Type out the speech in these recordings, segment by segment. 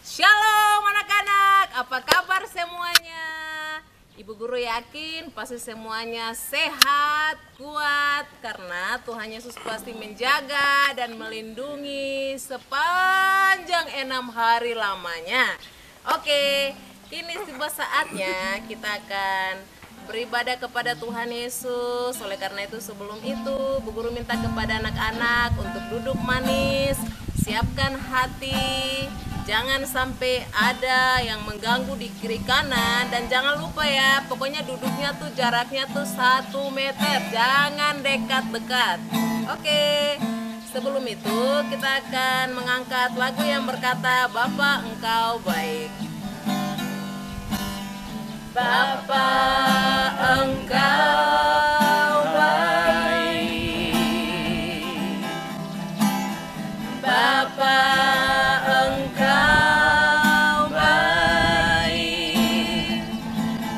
Shalom anak-anak, apa kabar semuanya? Ibu guru yakin pasti semuanya sehat, kuat, karena Tuhan Yesus pasti menjaga dan melindungi sepanjang 6 hari lamanya. Oke, kini tiba saatnya kita akan beribadah kepada Tuhan Yesus. Oleh karena itu sebelum itu Bu Guru minta kepada anak-anak untuk duduk manis, siapkan hati, jangan sampai ada yang mengganggu di kiri kanan. Dan jangan lupa ya, pokoknya duduknya tuh jaraknya tuh 1 meter, jangan dekat-dekat. Oke, sebelum itu kita akan mengangkat lagu yang berkata Bapa Engkau Baik. Bapa Engkau baik, Bapa Engkau baik,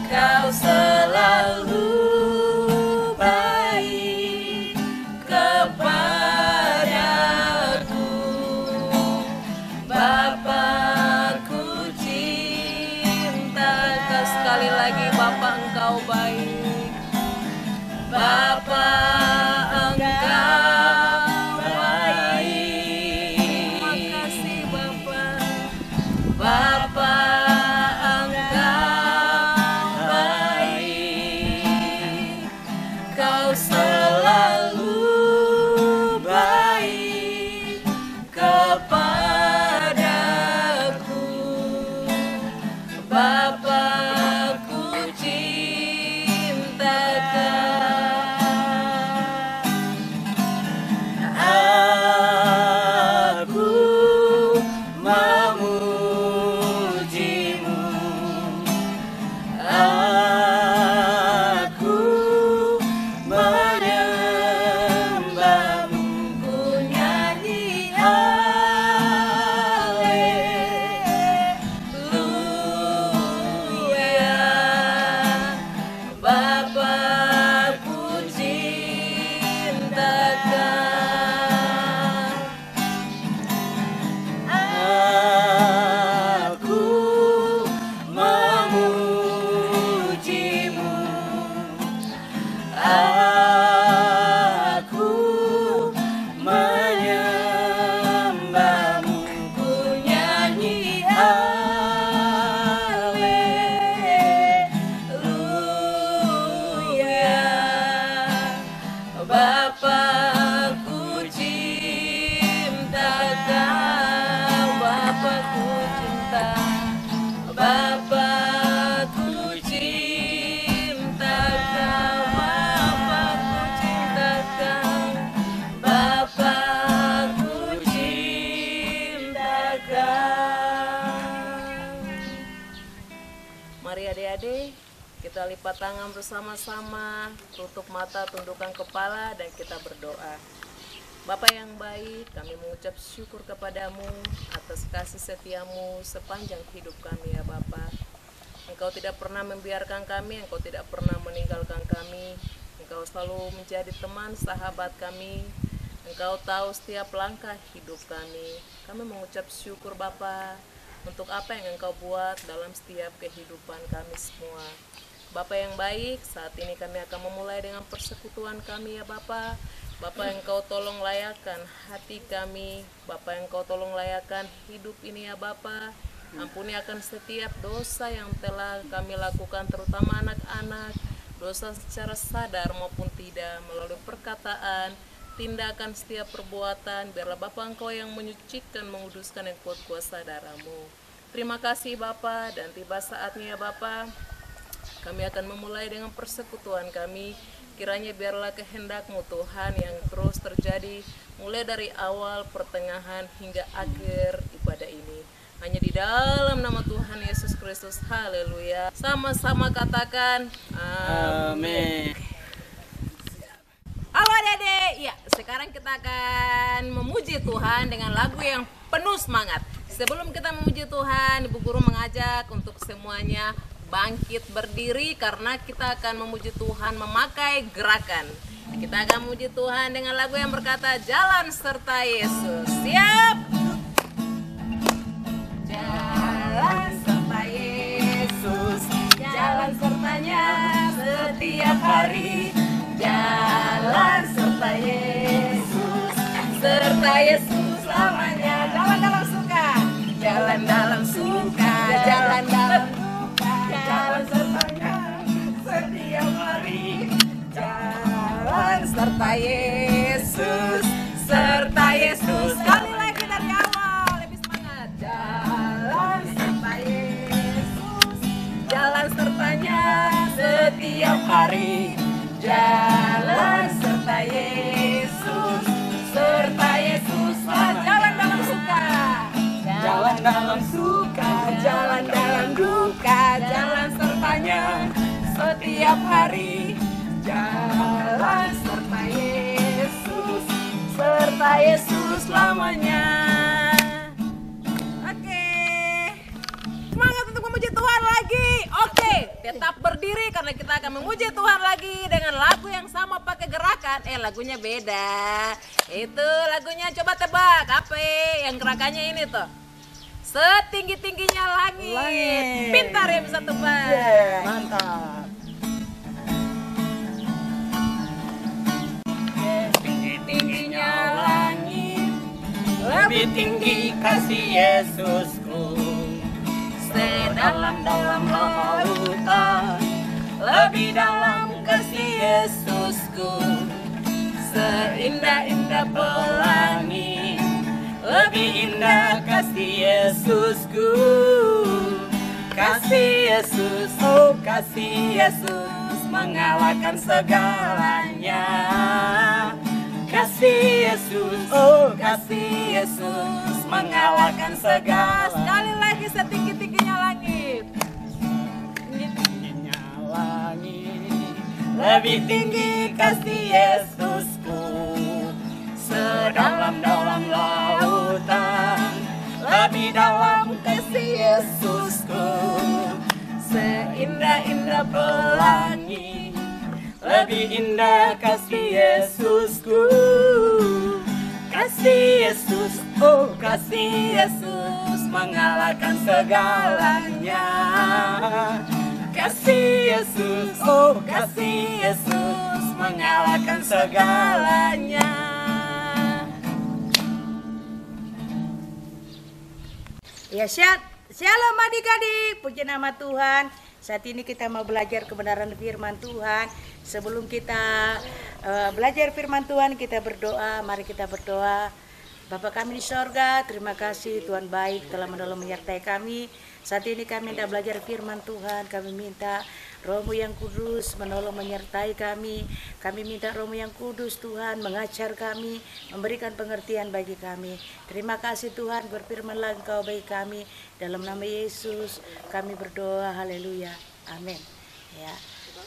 Kau selalu baik kepadaku. Bapakku cinta Kau, sekali lagi Bapa Engkau baik, Bapa Engkau baik. Makasih Bapa, Bapa Engkau baik, Kau selalu baik kepadaku. Bapakku cinta Aku memujimu, aku menyembahmu, ku nyanyi haleluya. Bapakku cinta Aku memujimu, aku menyembahmu, ku nyanyi haleluya. Bapakku cinta Kau, Bapakku cinta, Bapakku cinta Kau, Bapakku cinta Kau, Bapakku cinta Kau. Mari adik-adik, kita lipat tangan bersama-sama, tutup mata, tundukkan kepala, dan kita berdoa. Bapa yang baik, kami mengucap syukur kepadamu atas kasih setiamu sepanjang hidup kami ya Bapa. Engkau tidak pernah membiarkan kami, Engkau tidak pernah meninggalkan kami. Engkau selalu menjadi teman, sahabat kami. Engkau tahu setiap langkah hidup kami. Kami mengucap syukur Bapa untuk apa yang Engkau buat dalam setiap kehidupan kami semua. Bapa yang baik, saat ini kami akan memulai dengan persekutuan kami ya Bapa. Bapa yang Kau tolong layakkan hati kami, Bapa yang Kau tolong layakkan hidup ini ya Bapa. Ampuni akan setiap dosa yang telah kami lakukan, terutama anak-anak, dosa secara sadar maupun tidak, melalui perkataan, tindakan, setiap perbuatan. Biarlah Bapa Engkau yang menyucikan, menguduskan yang kuat kuasa darah-Mu. Terima kasih Bapa, dan tiba saatnya ya Bapa, kami akan memulai dengan persekutuan kami. Kiranya biarlah kehendak-Mu Tuhan yang terus terjadi mulai dari awal, pertengahan, hingga akhir ibadah ini. Hanya di dalam nama Tuhan Yesus Kristus, haleluya. Sama-sama katakan amin. Halo adik-adik, ya sekarang kita akan memuji Tuhan dengan lagu yang penuh semangat. Sebelum kita memuji Tuhan, Ibu Guru mengajak untuk semuanya bangkit berdiri karena kita akan memuji Tuhan memakai gerakan. Kita akan memuji Tuhan dengan lagu yang berkata Jalan Serta Yesus. Siap? Jalan selamanya setiap hari. Jalan serta Yesus selamanya. Jalan dalam suka, jalan dalam suka, jalan dalam duka, jalan sertanya setiap hari. Jalan serta Yesus, serta Yesus. Sekali lagi dari awal, lebih semangat. Jalan serta Yesus, jalan sertanya setiap hari. Jalan serta Yesus, serta Yesus. Jalan dalam suka, jalan dalam suka, jalan dalam duka, jalan sertanya setiap hari. Jalan serta Yesus, serta Yesus selamanya. Oke, semangat untuk memuji Tuhan lagi. Oke, tetap berdiri karena kita akan memuji Tuhan lagi dengan lagu yang sama pakai gerakan. Lagunya beda. Itu lagunya coba tebak apa yang gerakannya ini tuh. Setinggi-tingginya langit. Pintar ya bisa tebak. Mantap. Tingginya langit, Lebih tinggi kasih Yesusku, sedalam-dalam lautan. Lebih dalam kasih Yesusku, seindah-indah pelangi. Lebih indah kasih Yesusku. Kasih Yesus, oh kasih Yesus, mengalahkan segalanya. Kasih Yesus, oh kasih Yesus, mengalahkan segala. Sekali lagi setinggi-tingginya langit. Tingginya langit, lebih tinggi kasih Yesusku, sedalam-dalam lautan. Lebih dalam kasih Yesusku, seindah-indah pelangi. Lebih indah kasih Yesusku. Kasih Yesus, oh kasih Yesus, mengalahkan segalanya. Kasih Yesus, oh kasih Yesus, mengalahkan segalanya. Ya, shalom adik-adik, puji nama Tuhan. Saat ini kita mau belajar kebenaran firman Tuhan. Sebelum kita belajar firman Tuhan, kita berdoa. Mari kita berdoa. Bapa kami di sorga, terima kasih Tuhan baik telah menolong menyertai kami. Saat ini kami hendak belajar firman Tuhan. Kami minta Roh-Mu yang kudus menolong menyertai kami. Kami minta Roh-Mu yang kudus Tuhan mengajar kami, memberikan pengertian bagi kami. Terima kasih Tuhan, berfirmanlah Engkau bagi kami. Dalam nama Yesus kami berdoa, haleluya, amin. Ya.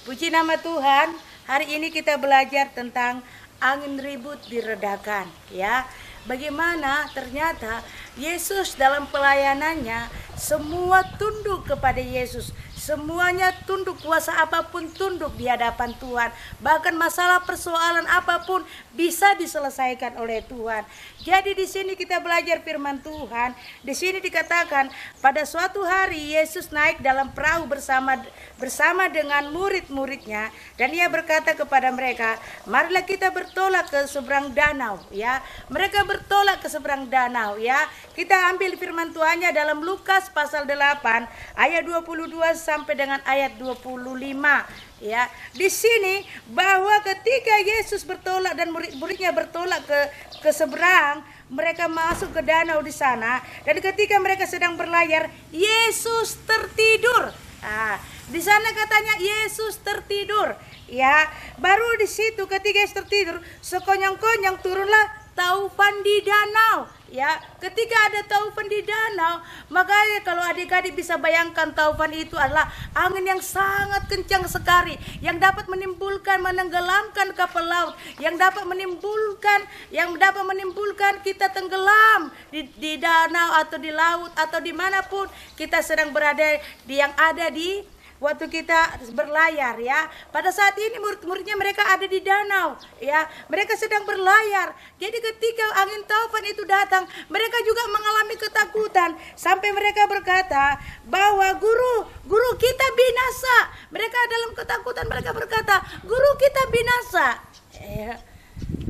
Puji nama Tuhan. Hari ini kita belajar tentang angin ribut diredakan, ya. Bagaimana ternyata Yesus dalam pelayanannya semua tunduk kepada Yesus. Semuanya tunduk, kuasa apapun tunduk di hadapan Tuhan. Bahkan masalah persoalan apapun bisa diselesaikan oleh Tuhan. Jadi di sini kita belajar firman Tuhan. Di sini dikatakan pada suatu hari Yesus naik dalam perahu bersama dengan murid-muridnya, dan ia berkata kepada mereka, marilah kita bertolak ke seberang danau, ya. Mereka bertolak ke seberang danau, ya. Kita ambil firman Tuhannya dalam Lukas pasal 8 ayat 22 sampai dengan ayat 25, ya. Di sini bahwa ketika Yesus bertolak dan murid-muridnya bertolak ke seberang, mereka masuk ke danau di sana, dan ketika mereka sedang berlayar, Yesus tertidur. Di sana katanya Yesus tertidur, ya. Baru di situ ketika Yesus tertidur, sekonyong-konyong turunlah taufan di danau, ya. Ketika ada taufan di danau, makanya kalau adik-adik bisa bayangkan, taufan itu adalah angin yang sangat kencang sekali, yang dapat menenggelamkan kapal laut, yang dapat menimbulkan kita tenggelam di danau atau di laut atau dimanapun kita sedang berada, yang ada di waktu kita berlayar ya. Pada saat ini murid-muridnya mereka ada di danau ya. Mereka sedang berlayar. Jadi ketika angin taufan itu datang, mereka juga mengalami ketakutan sampai mereka berkata bahwa guru kita binasa. Mereka dalam ketakutan mereka berkata, "Guru kita binasa." Ya.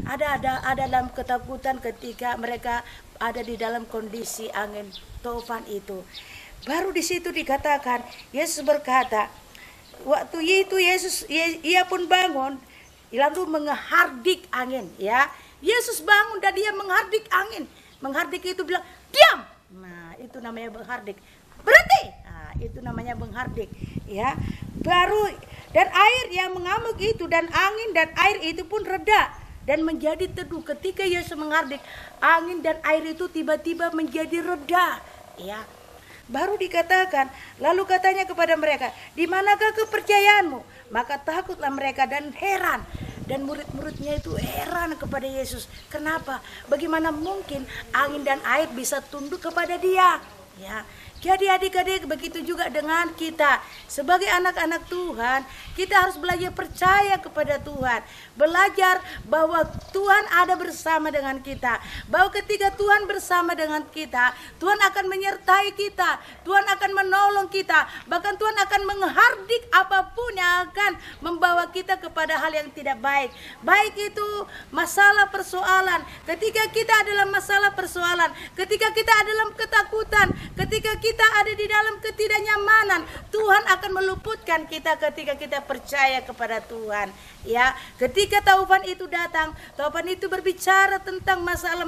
Ada dalam ketakutan ketika mereka ada di dalam kondisi angin taufan itu. Baru di situ dikatakan, Yesus berkata, waktu itu ia pun bangun lalu menghardik angin ya. Yesus bangun dan dia menghardik angin. Menghardik itu bilang, "Diam." Nah, itu namanya menghardik. "Berhenti." Nah, itu namanya menghardik ya. Baru dan air yang mengamuk itu dan angin dan air itu pun reda dan menjadi teduh. Ketika Yesus menghardik, angin dan air itu tiba-tiba menjadi reda ya. Baru dikatakan, lalu katanya kepada mereka, "Di manakah kepercayaanmu?" Maka takutlah mereka dan heran. Dan murid-muridnya itu heran kepada Yesus. Kenapa? Bagaimana mungkin angin dan air bisa tunduk kepada dia? Ya. Jadi adik-adik, begitu juga dengan kita. Sebagai anak-anak Tuhan, kita harus belajar percaya kepada Tuhan. Belajar bahwa Tuhan ada bersama dengan kita. Bahwa ketika Tuhan bersama dengan kita, Tuhan akan menyertai kita. Tuhan akan menolong kita. Bahkan Tuhan akan menghardik apapun yang akan membawa kita kepada hal yang tidak baik. Baik itu masalah persoalan. Ketika kita adalah masalah persoalan, ketika kita adalah ketakutan, ketika kita ada di dalam ketidaknyamanan, Tuhan akan meluputkan kita ketika kita percaya kepada Tuhan. Ya, ketika taufan itu datang, taufan itu berbicara tentang masalah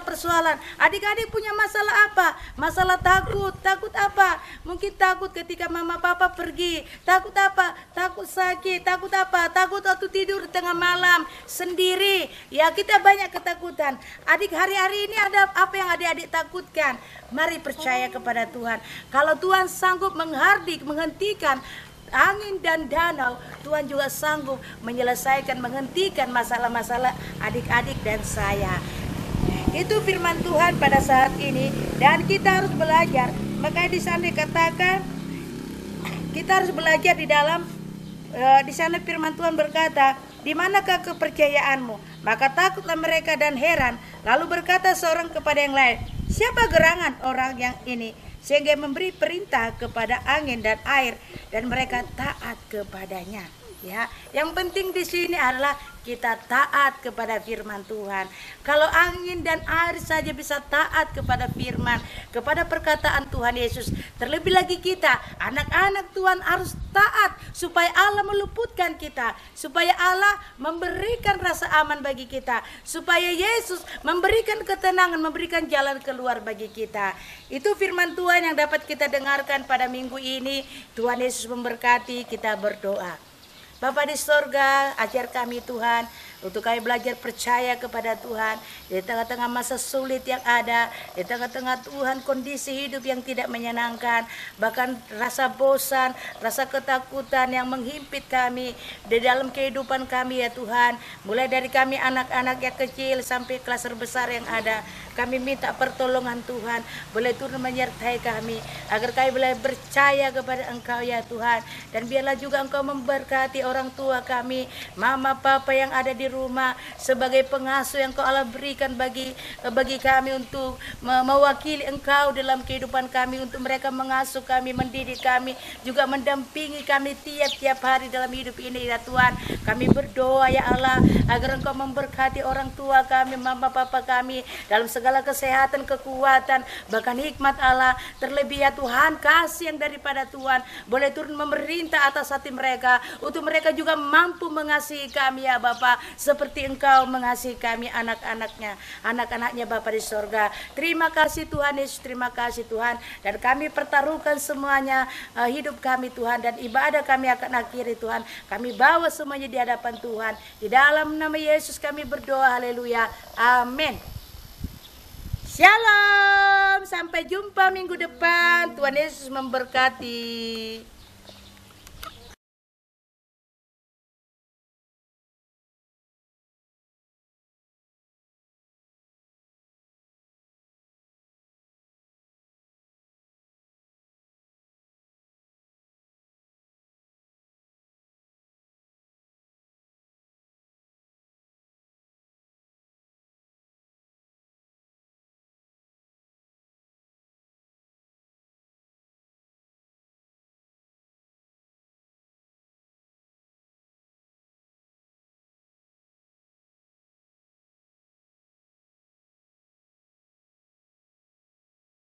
persoalan. Adik-adik punya masalah apa? Masalah takut. Takut apa? Mungkin takut ketika mama papa pergi. Takut apa? Takut sakit. Takut apa? Takut waktu tidur tengah malam sendiri. Ya, kita banyak ketakutan. Adik, hari-hari ini ada apa yang adik-adik takutkan? Mari percaya kepada Tuhan. Kalau Tuhan sanggup menghardik, menghentikan angin dan danau, Tuhan juga sanggup menyelesaikan, menghentikan masalah-masalah adik-adik dan saya. Itu firman Tuhan pada saat ini dan kita harus belajar. Makanya di sana dikatakan kita harus belajar di dalam di sana firman Tuhan berkata, "Di manakah kepercayaanmu?" Maka takutlah mereka dan heran. Lalu berkata seorang kepada yang lain, "Siapa gerangan orang yang ini sehingga memberi perintah kepada angin dan air dan mereka taat kepadanya?" Ya, yang penting di sini adalah kita taat kepada firman Tuhan. Kalau angin dan air saja bisa taat kepada firman, kepada perkataan Tuhan Yesus, terlebih lagi kita, anak-anak Tuhan harus taat supaya Allah meluputkan kita, supaya Allah memberikan rasa aman bagi kita, supaya Yesus memberikan ketenangan, memberikan jalan keluar bagi kita. Itu firman Tuhan yang dapat kita dengarkan pada minggu ini. Tuhan Yesus memberkati, kita berdoa. Bapa di sorga, ajar kami Tuhan, untuk kami belajar percaya kepada Tuhan di tengah-tengah masa sulit yang ada, di tengah-tengah Tuhan kondisi hidup yang tidak menyenangkan, bahkan rasa bosan, rasa ketakutan yang menghimpit kami di dalam kehidupan kami ya Tuhan. Mulai dari kami anak-anak yang kecil sampai kelas besar yang ada, kami minta pertolongan Tuhan, boleh turun menyertai kami agar kami boleh percaya kepada Engkau ya Tuhan. Dan biarlah juga Engkau memberkati orang tua kami, mama papa yang ada di rumah, sebagai pengasuh yang Engkau Allah berikan bagi kami untuk mewakili Engkau dalam kehidupan kami, untuk mereka mengasuh kami, mendidik kami, juga mendampingi kami tiap-tiap hari dalam hidup ini ya Tuhan. Kami berdoa ya Allah agar Engkau memberkati orang tua kami, mama papa kami dalam segala kesehatan, kekuatan, bahkan hikmat Allah. Terlebih ya Tuhan, kasih yang daripada Tuhan boleh turun memerintah atas hati mereka, untuk mereka juga mampu mengasihi kami ya Bapa, seperti Engkau mengasihi kami anak-anaknya Bapa di sorga. Terima kasih Tuhan Yesus, terima kasih Tuhan, dan kami pertaruhkan semuanya hidup kami Tuhan, dan ibadah kami akan akhiri Tuhan. Kami bawa semuanya di hadapan Tuhan, di dalam nama Yesus kami berdoa, haleluya, amin. Shalom, sampai jumpa minggu depan. Tuhan Yesus memberkati.